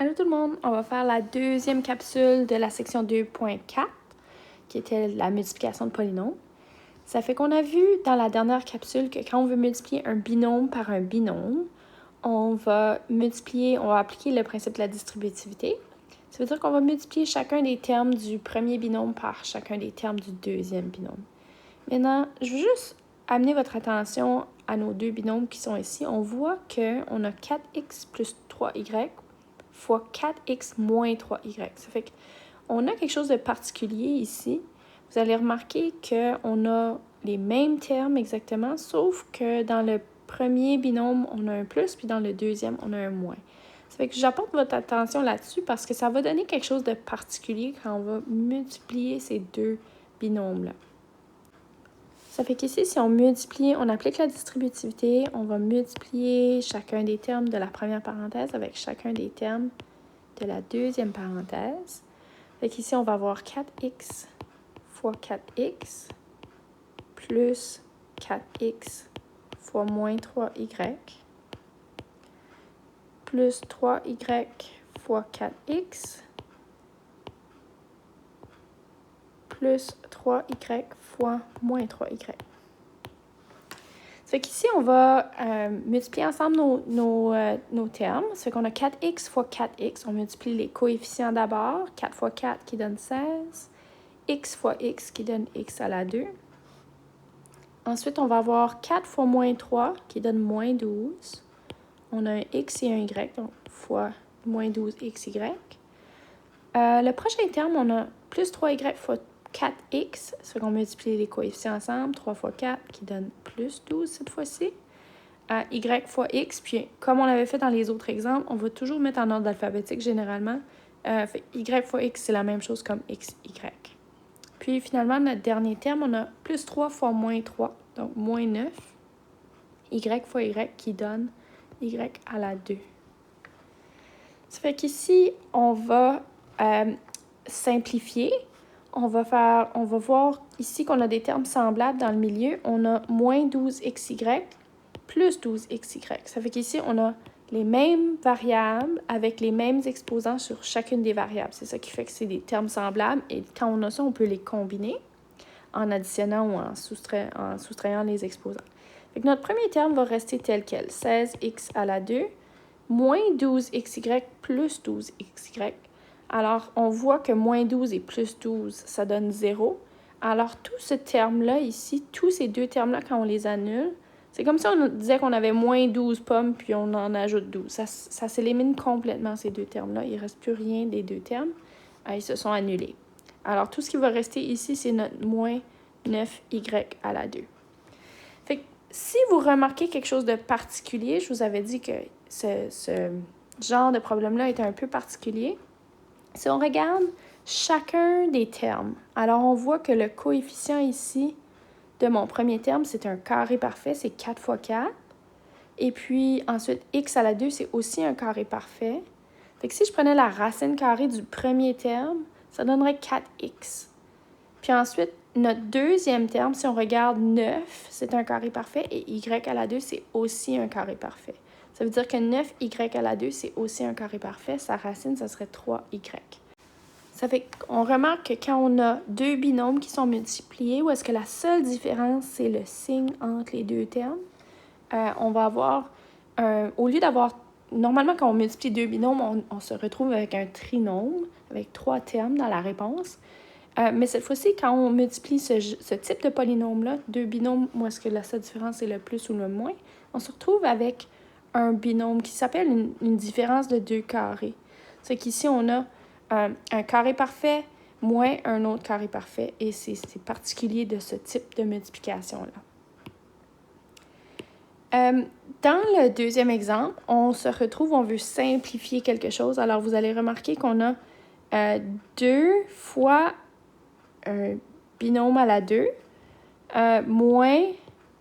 Allô tout le monde, on va faire la deuxième capsule de la section 2.4 qui était la multiplication de polynômes. Ça fait qu'on a vu dans la dernière capsule que quand on veut multiplier un binôme par un binôme, on va appliquer le principe de la distributivité. Ça veut dire qu'on va multiplier chacun des termes du premier binôme par chacun des termes du deuxième binôme. Maintenant, je veux juste amener votre attention à nos deux binômes qui sont ici. On voit qu'on a 4x plus 3y fois 4x moins 3y. Ça fait qu'on a quelque chose de particulier ici. Vous allez remarquer qu'on a les mêmes termes exactement, sauf que dans le premier binôme, on a un plus, puis dans le deuxième, on a un moins. Ça fait que j'apporte votre attention là-dessus parce que ça va donner quelque chose de particulier quand on va multiplier ces deux binômes-là. Ça fait qu'ici, si on applique la distributivité, on va multiplier chacun des termes de la première parenthèse avec chacun des termes de la deuxième parenthèse. Fait qu'ici, on va avoir 4x fois 4x plus 4x fois moins 3y plus 3y fois 4x plus 3y fois moins 3y. Ça fait qu'ici, on va multiplier ensemble nos termes. Ça fait qu'on a 4x fois 4x. On multiplie les coefficients d'abord. 4 fois 4 qui donne 16. X fois x qui donne x à la 2. Ensuite, on va avoir 4 fois moins 3 qui donne moins 12. On a un x et un y, donc fois moins 12xy. Le prochain terme, on a plus 3y fois 4x. Ça fait qu'on multiplie les coefficients ensemble. 3 fois 4 qui donne plus 12 cette fois-ci. Y fois x. Puis, comme on l'avait fait dans les autres exemples, on va toujours mettre en ordre alphabétique généralement. Y fois x, c'est la même chose comme x, y. Puis, finalement, notre dernier terme, on a plus 3 fois moins 3, donc moins 9. Y fois y qui donne y à la 2. Ça fait qu'ici, on va simplifier. On va voir ici qu'on a des termes semblables dans le milieu. On a moins 12xy plus 12xy. Ça fait qu'ici, on a les mêmes variables avec les mêmes exposants sur chacune des variables. C'est ça qui fait que c'est des termes semblables. Et quand on a ça, on peut les combiner en additionnant ou en soustrayant les exposants. Fait que notre premier terme va rester tel quel. 16x à la 2 moins 12xy plus 12xy. Alors, on voit que moins 12 et plus 12, ça donne 0. Alors, tout ce terme-là ici, tous ces deux termes-là, quand on les annule, c'est comme si on disait qu'on avait moins 12 pommes, puis on en ajoute 12. Ça s'élimine complètement, ces deux termes-là. Il ne reste plus rien des deux termes. Ils se sont annulés. Alors, tout ce qui va rester ici, c'est notre moins 9y à la 2. Fait que si vous remarquez quelque chose de particulier, je vous avais dit que ce genre de problème-là est un peu particulier. Si on regarde chacun des termes, alors on voit que le coefficient ici de mon premier terme, c'est un carré parfait, c'est 4 fois 4. Et puis ensuite, x à la 2, c'est aussi un carré parfait. Fait que si je prenais la racine carrée du premier terme, ça donnerait 4x. Puis ensuite, notre deuxième terme, si on regarde 9, c'est un carré parfait et y à la 2, c'est aussi un carré parfait. Ça veut dire que 9y à la 2, c'est aussi un carré parfait. Sa racine, ça serait 3y. Ça fait qu'on remarque que quand on a deux binômes qui sont multipliés, où est-ce que la seule différence, c'est le signe entre les deux termes, on va avoir, au lieu d'avoir, normalement quand on multiplie deux binômes, on se retrouve avec un trinôme, avec 3 termes dans la réponse. Mais cette fois-ci, quand on multiplie ce type de polynôme-là, deux binômes où est-ce que la seule différence c'est le plus ou le moins, on se retrouve avec un binôme qui s'appelle une différence de 2 carrés. C'est qu'ici, on a un carré parfait moins un autre carré parfait, et c'est particulier de ce type de multiplication-là. Dans le deuxième exemple, on se retrouve, on veut simplifier quelque chose. Alors, vous allez remarquer qu'on a 2 fois un binôme à la 2, moins,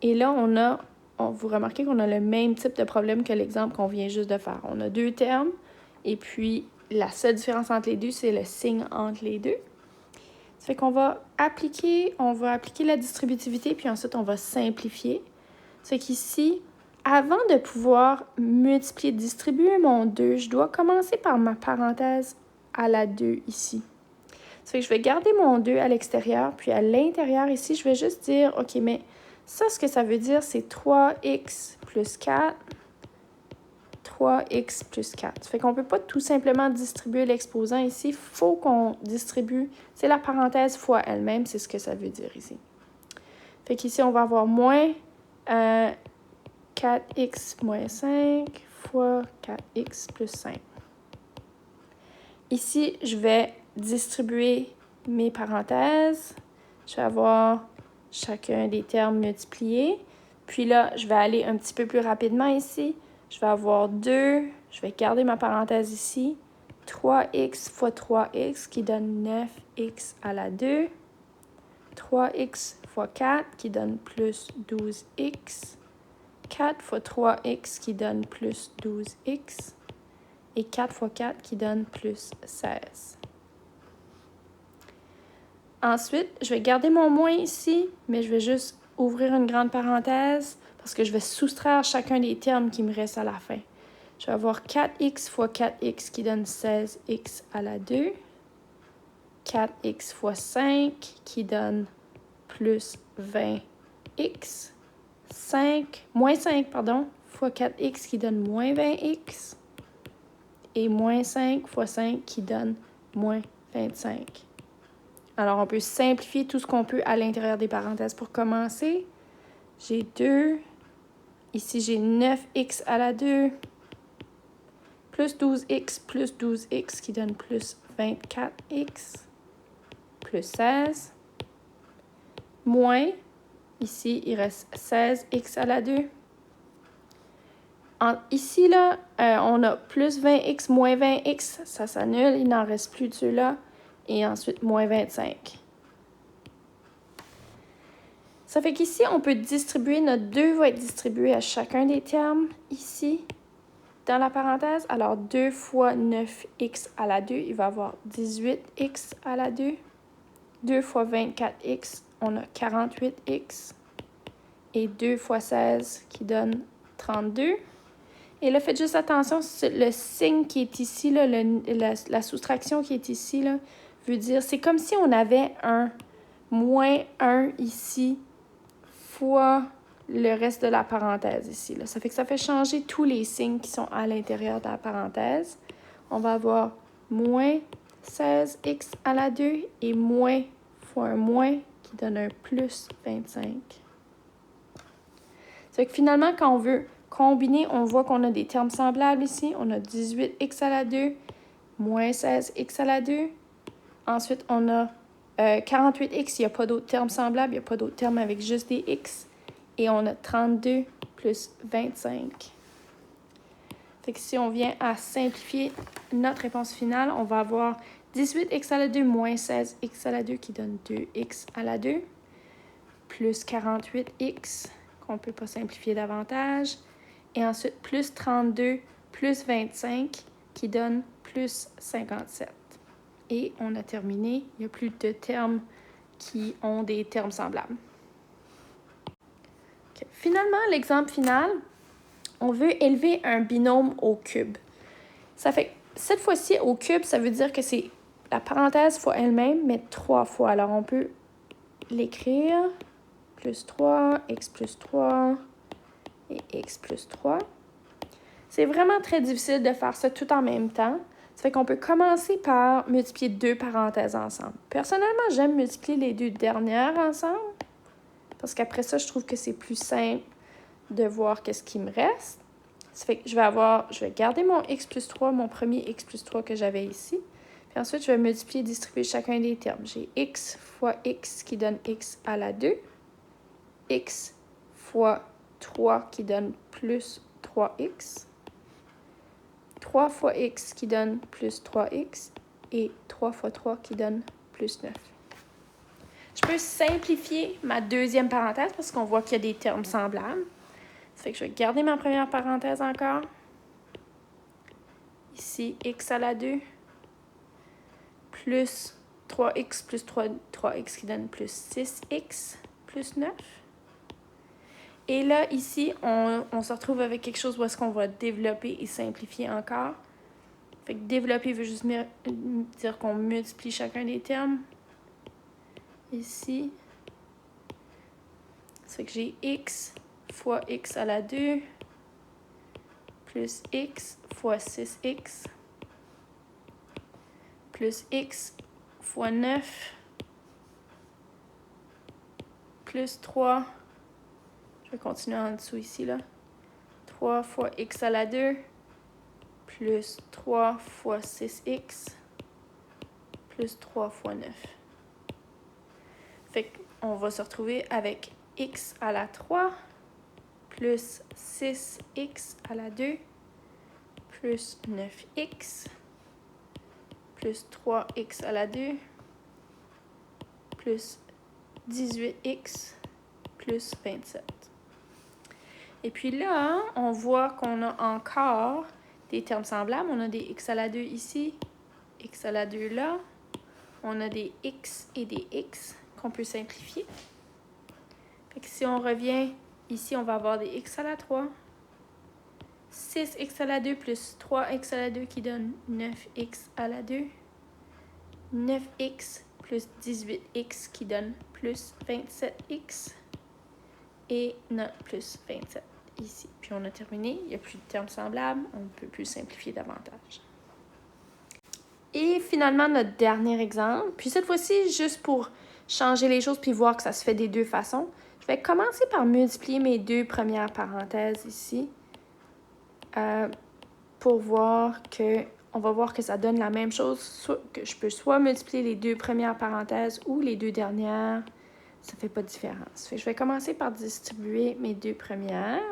et là, vous remarquez qu'on a le même type de problème que l'exemple qu'on vient juste de faire. On a deux termes, et puis la seule différence entre les deux, c'est le signe entre les deux. Ça fait qu'on va appliquer la distributivité, puis ensuite, on va simplifier. Ça fait qu'ici, avant de pouvoir multiplier, distribuer mon 2, je dois commencer par ma parenthèse à la 2 ici. Ça fait que je vais garder mon 2 à l'extérieur, puis à l'intérieur ici, je vais juste dire, OK, mais ça, ce que ça veut dire, c'est 3x plus 4, 3x plus 4. Ça fait qu'on ne peut pas tout simplement distribuer l'exposant ici. Il faut qu'on distribue, c'est la parenthèse fois elle-même, c'est ce que ça veut dire ici. Fait qu'ici, on va avoir moins 4x moins 5 fois 4x plus 5. Ici, je vais distribuer mes parenthèses. Je vais avoir chacun des termes multipliés. Puis là, je vais aller un petit peu plus rapidement ici. Je vais avoir 2, je vais garder ma parenthèse ici. 3x fois 3x qui donne 9x à la 2. 3x fois 4 qui donne plus 12x. 4 fois 3x qui donne plus 12x. Et 4 fois 4 qui donne plus 16. Ensuite, je vais garder mon moins ici, mais je vais juste ouvrir une grande parenthèse parce que je vais soustraire chacun des termes qui me restent à la fin. Je vais avoir 4x fois 4x qui donne 16x à la 2. 4x fois 5 qui donne plus 20x. Moins 5, fois 4x qui donne moins 20x. Et moins 5 fois 5 qui donne moins 25. Alors, on peut simplifier tout ce qu'on peut à l'intérieur des parenthèses. Pour commencer, j'ai 2. Ici, j'ai 9x à la 2. Plus 12x qui donne plus 24x. Plus 16. Moins, ici, il reste 16x à la 2. Ici, là, on a plus 20x, moins 20x. Ça s'annule, il n'en reste plus de ceux-là. Et ensuite, moins 25. Ça fait qu'ici, on peut distribuer, notre 2 va être distribué à chacun des termes, ici, dans la parenthèse. Alors, 2 fois 9x à la 2, il va avoir 18x à la 2. 2 fois 24x, on a 48x. Et 2 fois 16 qui donne 32. Et là, faites juste attention, le signe qui est ici, là, la soustraction qui est ici, là, veut dire, c'est comme si on avait un moins 1 ici fois le reste de la parenthèse ici. Là. Ça fait que ça fait changer tous les signes qui sont à l'intérieur de la parenthèse. On va avoir moins 16x à la 2 et moins fois un moins qui donne un plus 25. Ça fait que finalement, quand on veut combiner, on voit qu'on a des termes semblables ici. On a 18x à la 2, moins 16x à la 2. Ensuite, on a 48x, il n'y a pas d'autres termes semblables, il n'y a pas d'autres termes avec juste des x. Et on a 32 plus 25. Fait que si on vient à simplifier notre réponse finale, on va avoir 18x à la 2 moins 16x à la 2 qui donne 2x à la 2, plus 48x, qu'on ne peut pas simplifier davantage. Et ensuite, plus 32 plus 25 qui donne plus 57. Et on a terminé. Il n'y a plus de termes qui ont des termes semblables. Okay. Finalement, l'exemple final, on veut élever un binôme au cube. Ça fait cette fois-ci, au cube, ça veut dire que c'est la parenthèse fois elle-même, mais 3 fois. Alors, on peut l'écrire. Plus 3, x plus 3 et x plus 3. C'est vraiment très difficile de faire ça tout en même temps. Ça fait qu'on peut commencer par multiplier 2 parenthèses ensemble. Personnellement, j'aime multiplier les 2 dernières ensemble parce qu'après ça, je trouve que c'est plus simple de voir qu'est-ce qui me reste. Ça fait que je vais garder mon x plus 3, mon premier x plus 3 que j'avais ici. Puis ensuite, je vais multiplier et distribuer chacun des termes. J'ai x fois x qui donne x à la 2. X fois 3 qui donne plus 3x. 3 fois x qui donne plus 3x. Et 3 fois 3 qui donne plus 9. Je peux simplifier ma deuxième parenthèse parce qu'on voit qu'il y a des termes semblables. Ça fait que je vais garder ma première parenthèse encore. Ici, x à la 2 plus 3x plus 3x qui donne plus 6x plus 9. Et là, ici, on se retrouve avec quelque chose où est-ce qu'on va développer et simplifier encore. Fait que développer veut juste dire qu'on multiplie chacun des termes. Ici. Ça fait que j'ai x fois x à la 2 plus x fois 6x plus x fois 9 plus 3. Je vais continuer en dessous ici, là. 3 fois x à la 2 plus 3 fois 6x plus 3 fois 9. Fait qu'on va se retrouver avec x à la 3 plus 6x à la 2 plus 9x plus 3x à la 2 plus 18x plus 27. Et puis là, on voit qu'on a encore des termes semblables. On a des x à la 2 ici, x à la 2 là. On a des x et des x qu'on peut simplifier. Fait que si on revient ici, on va avoir des x à la 3, 6x à la 2 plus 3x à la 2 qui donne 9x à la 2, 9x plus 18x qui donne plus 27x et notre plus 27 ici. Puis on a terminé, il n'y a plus de termes semblables, on ne peut plus simplifier davantage. Et finalement, notre dernier exemple, puis cette fois-ci, juste pour changer les choses puis voir que ça se fait des deux façons, je vais commencer par multiplier mes deux premières parenthèses ici pour voir que, on va voir que ça donne la même chose, que je peux soit multiplier les deux premières parenthèses ou les deux dernières, ça ne fait pas de différence. Fait que je vais commencer par distribuer mes deux premières.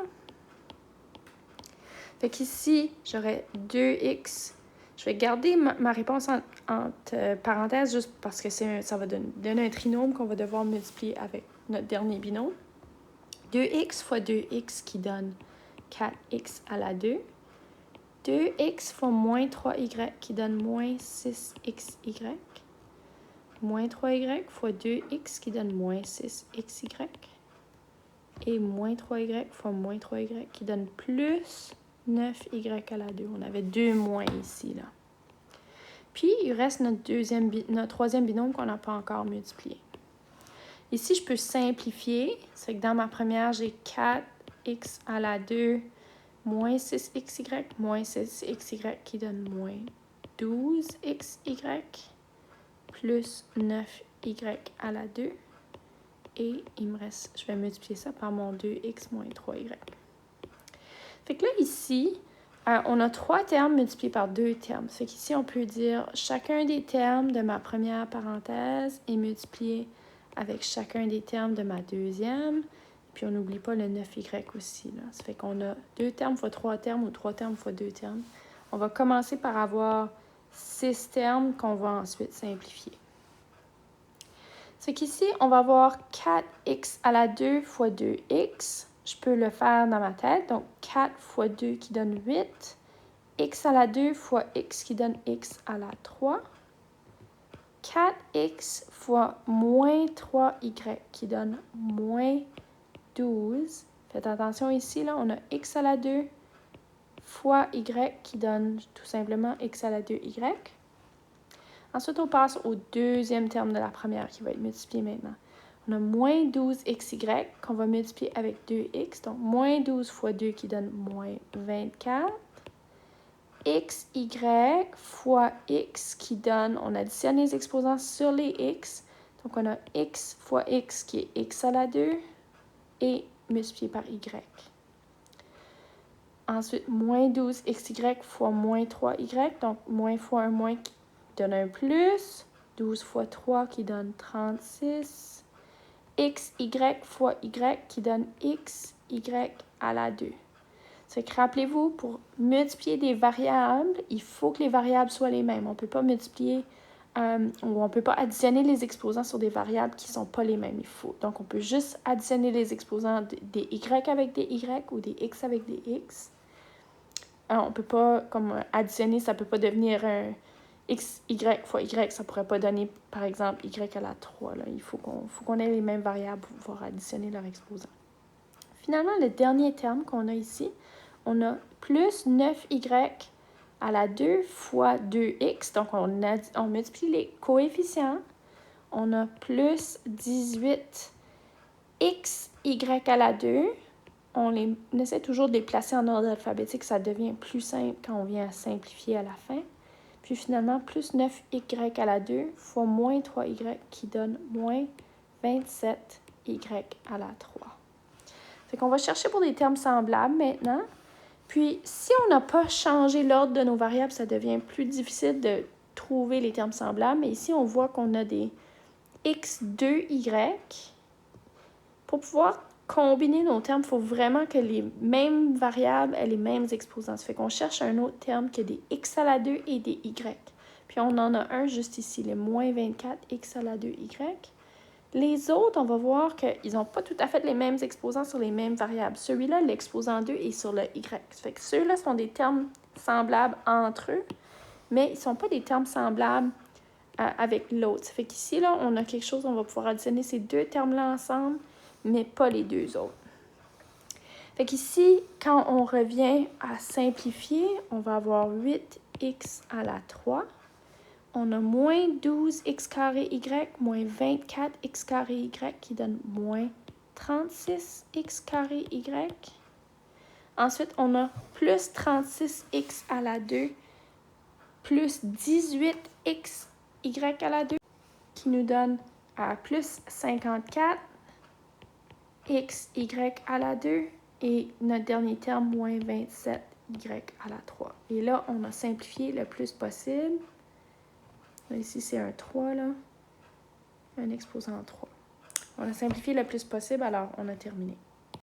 Fait qu'ici, j'aurai 2x. Je vais garder ma réponse entre parenthèses juste parce que ça va donner un trinôme qu'on va devoir multiplier avec notre dernier binôme. 2x fois 2x qui donne 4x à la 2. 2x fois moins 3y qui donne moins 6xy. Moins 3y fois 2x qui donne moins 6xy. Et moins 3y fois moins 3y qui donne plus 9y à la 2. On avait deux moins ici, là. Puis, il reste notre troisième binôme qu'on n'a pas encore multiplié. Ici, je peux simplifier. C'est que dans ma première, j'ai 4x à la 2 moins 6xy moins 6xy qui donne moins 12xy plus 9y à la 2. Et il me reste, je vais multiplier ça par mon 2x moins 3y. Fait que là, ici, on a trois termes multipliés par deux termes. Fait qu'ici, on peut dire chacun des termes de ma première parenthèse est multiplié avec chacun des termes de ma deuxième. Puis on n'oublie pas le 9y aussi, là. Ça fait qu'on a deux termes fois trois termes ou trois termes fois deux termes. On va commencer par avoir 6 termes qu'on va ensuite simplifier. C'est qu'ici, on va avoir 4x à la 2 fois 2x. Je peux le faire dans ma tête. Donc, 4 fois 2 qui donne 8. X à la 2 fois x qui donne x à la 3. 4x fois moins 3y qui donne moins 12. Faites attention ici, là, on a x à la 2 fois y qui donne tout simplement x à la 2y. Ensuite, on passe au deuxième terme de la première qui va être multiplié maintenant. On a moins 12xy qu'on va multiplier avec 2x. Donc, moins 12 fois 2 qui donne moins 24. Xy fois x qui donne, on additionne les exposants sur les x. Donc, on a x fois x qui est x à la 2 et multiplié par y. Ensuite, moins 12xy fois moins 3y. Donc, moins fois un moins qui donne un plus. 12 fois 3 qui donne 36. Xy fois y qui donne xy à la 2. C'est que rappelez-vous, pour multiplier des variables, il faut que les variables soient les mêmes. On ne peut pas multiplier ou on ne peut pas additionner les exposants sur des variables qui ne sont pas les mêmes. Donc, on peut juste additionner les exposants des y avec des y ou des x avec des x. On ne peut pas, comme additionner, ça ne peut pas devenir un x, y fois y. Ça ne pourrait pas donner, par exemple, y à la 3. Là. Il faut qu'on ait les mêmes variables pour pouvoir additionner leurs exposants. Finalement, le dernier terme qu'on a ici, on a plus 9y à la 2 fois 2x. Donc, on multiplie les coefficients. On a plus 18xy à la 2. On essaie toujours de les placer en ordre alphabétique. Ça devient plus simple quand on vient à simplifier à la fin. Puis finalement, plus 9y à la 2 fois moins 3y qui donne moins 27y à la 3. Fait qu'on va chercher pour des termes semblables maintenant. Puis, si on n'a pas changé l'ordre de nos variables, ça devient plus difficile de trouver les termes semblables. Mais ici, on voit qu'on a des x2y. Pour pouvoir combiner nos termes, il faut vraiment que les mêmes variables aient les mêmes exposants. Ça fait qu'on cherche un autre terme qui a des x à la 2 et des y. Puis, on en a un juste ici, les moins 24x à la 2y. Les autres, on va voir qu'ils n'ont pas tout à fait les mêmes exposants sur les mêmes variables. Celui-là, l'exposant 2 est sur le y. Ça fait que ceux-là sont des termes semblables entre eux, mais ils ne sont pas des termes semblables avec l'autre. Ça fait qu'ici, là, on a quelque chose, on va pouvoir additionner ces deux termes-là ensemble, mais pas les deux autres. Fait qu'ici, quand on revient à simplifier, on va avoir 8x à la 3. On a moins 12x carré y moins 24x carré y qui donne moins 36x carré y. Ensuite, on a plus 36x à la 2 plus 18x y à la 2 qui nous donne plus 54x y à la 2 et notre dernier terme, moins 27y à la 3. Et là, on a simplifié le plus possible. Ici, c'est un 3, là. Un exposant 3. On a simplifié le plus possible, alors on a terminé.